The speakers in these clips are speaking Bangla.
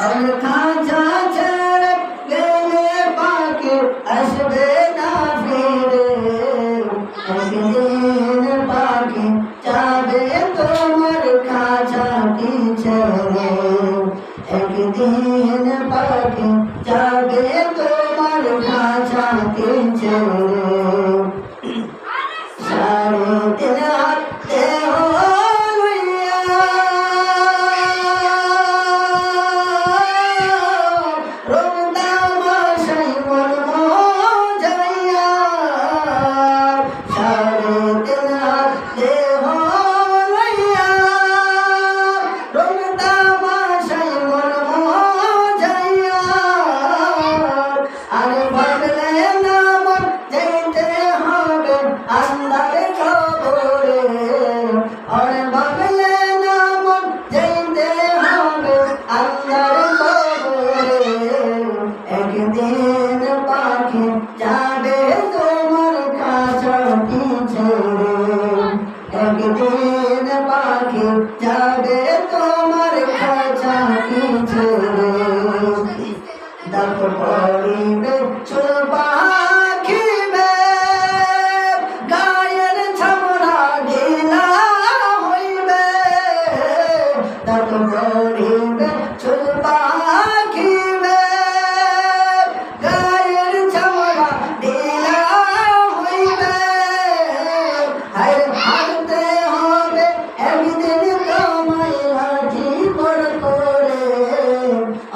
আর খাঁচা ছেড়ে গেলে পাখি আসবে না ফিরে একদিন পাখি যাবে তোমার খাঁচা কি ছেড়ে একদিন পাখি যাবে তোমার খাঁচা কি ছেড়ে সাড়ে তিন হাত দেহ লইয়া রোদামাশাই মন মজাইয়া সাড়ে তিন হাত দেহ লইয়া রোদামাশাই মন মজাইয়া আর ভাবলে না মন যাইতে হবে আন্দারে কবরে আর ভাবলে না মন যাইতে হবে আন্দারে কবরে একদিন পাখি যাবে তোমার খাঁচা কি ছেড়ে একদিন পাখি যাবে তোমার খাঁচা কি ছেড়ে ডাক পড়িবে চুল পাখিবে গায়ের ছামড়া ঢিলা হইবে ডাক পড়িবে চুল পাখিবে গায়ের ছামড়া ঢিলা হইবে হারতে হবে একদিন তোমায় লাঠি বড় করে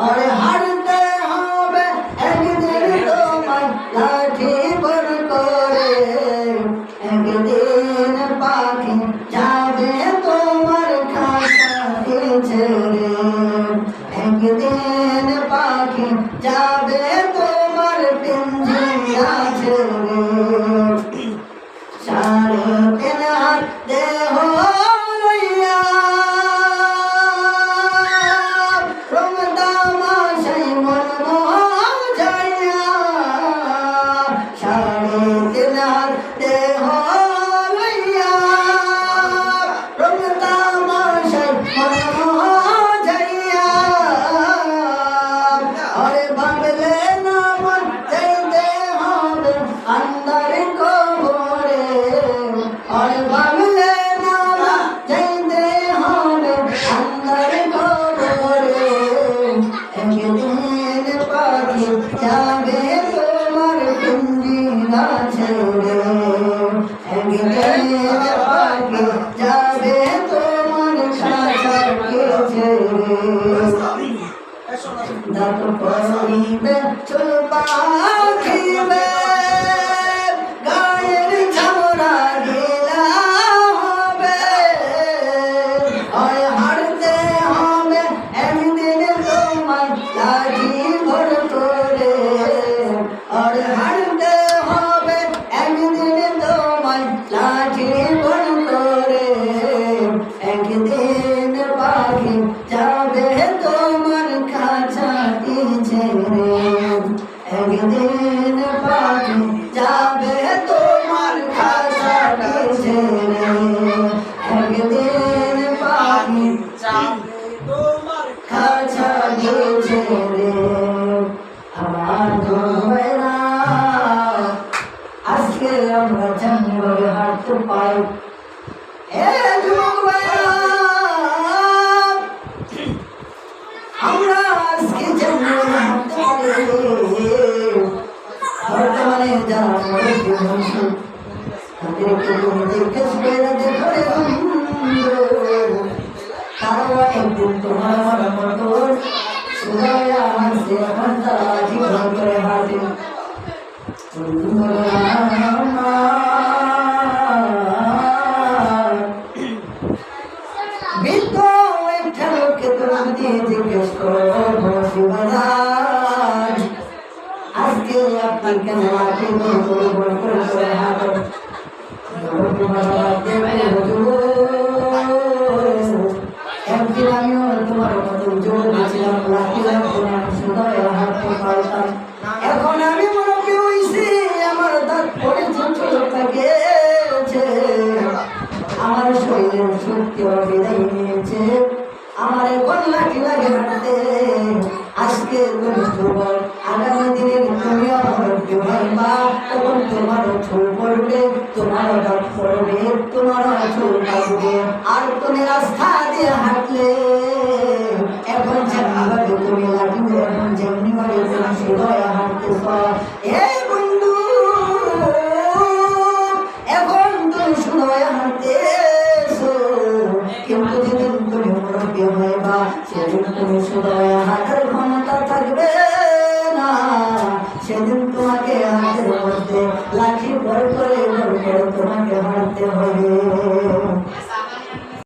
আর হারতে হবে একদিন তোমায় লাঠি বড় করে একদিন পাখি যাবে তোমার খাঁচা কি ছেড়ে একদিন পাখি যাবে তোমার পিঞ্জিরা ছেড়ে সাড়ে তিন হাত দেহ লইয়া রোদামাশাই মন মজাইয়া সাড়ে তিন হাত দেহ লইয়া রোদামাশাই মন মজাইয়া আরে ভাবলে না মন যাইতে হবে আন্দারে কবরে আর ভাবলে না মন যাইতে হবে আন্দারে কবরে একদিন পাখি যাবে তোমার পিঞ্জিরা ছেড়ে একদিন পাখি যাবে তোমার খাঁচা কি ছেড়ে ডাক পড়িবে চুল পাখিবে গায়ের ছামড়া ঢিলা হবে আর হারতে হবে একদিন তোমায় লাঠি বড় করে আর হারতে হবে একদিন তোমায় লাঠি বড় করে একদিন পাখি যাবে তোমার খাঁচা কি ছেড়ে একদিন পাখি যাবে তোমার খাঁচা কি ছেড়ে একদিন পাখি যাবে তোমার খাঁচা কি ছেড়ে আমার ভাইরা আজকে আমরা যেমনভাবে হাঁটতে পাই এ যুবক ভাইরা আমরা আজকে যেমনভাবে হাঁটতে পারি বর্তমানে যারা মরকে বসে তাদেরকে তুমি জিজ্ঞেস করে দেখো রে বন্ধু তারা একদিন তোমার আমার মতো সুরায়া হাসে এখন তারা জীবন করে হাঁটে বৃদ্ধ একটা লোককে তোমার দিয়ে জিজ্ঞেস করো আজকে আপনার কেন আপনি করে হাঁটো একদিন আমিও তোমার মতো জোর দিয়েছিলাম রাখিলাম তোমার সুন্দর হাঁটতে পারতাম এখন আমি মনে হইছি আমার দাঁত পড়ে ছোট গেছে আমার শরীরের শক্তি বিদায় নিয়েছে আমার এখন লাঠি লাগে হাঁটতে। আজকে তুমি দুর্বল, আগামী দিনে তুমিও মুরব্বী হইবা, তখন তোমারও চুল পড়বে, তোমারও দাঁত পড়বে, তোমারও চুল পাকবে। আর তুমি রাস্তা দিয়ে হাঁটলে এখন যেমনিভাবে তুমি লাগবে, এখন যেমনিভাবে তুমি সুদয় হাঁটতেছ, এই বন্ধু এখন তুমি সুদয় হাঁটতেছ, কিন্তু যেদিন তুমি মুরব্বী হইবা সেদিন তুমি সুদয় হাঁটার ক্ষমতা থাকবে না। সেদিন তোমাকে হাতের মধ্যে লাঠি ভর করে তোমাকে হাঁটতে হবে।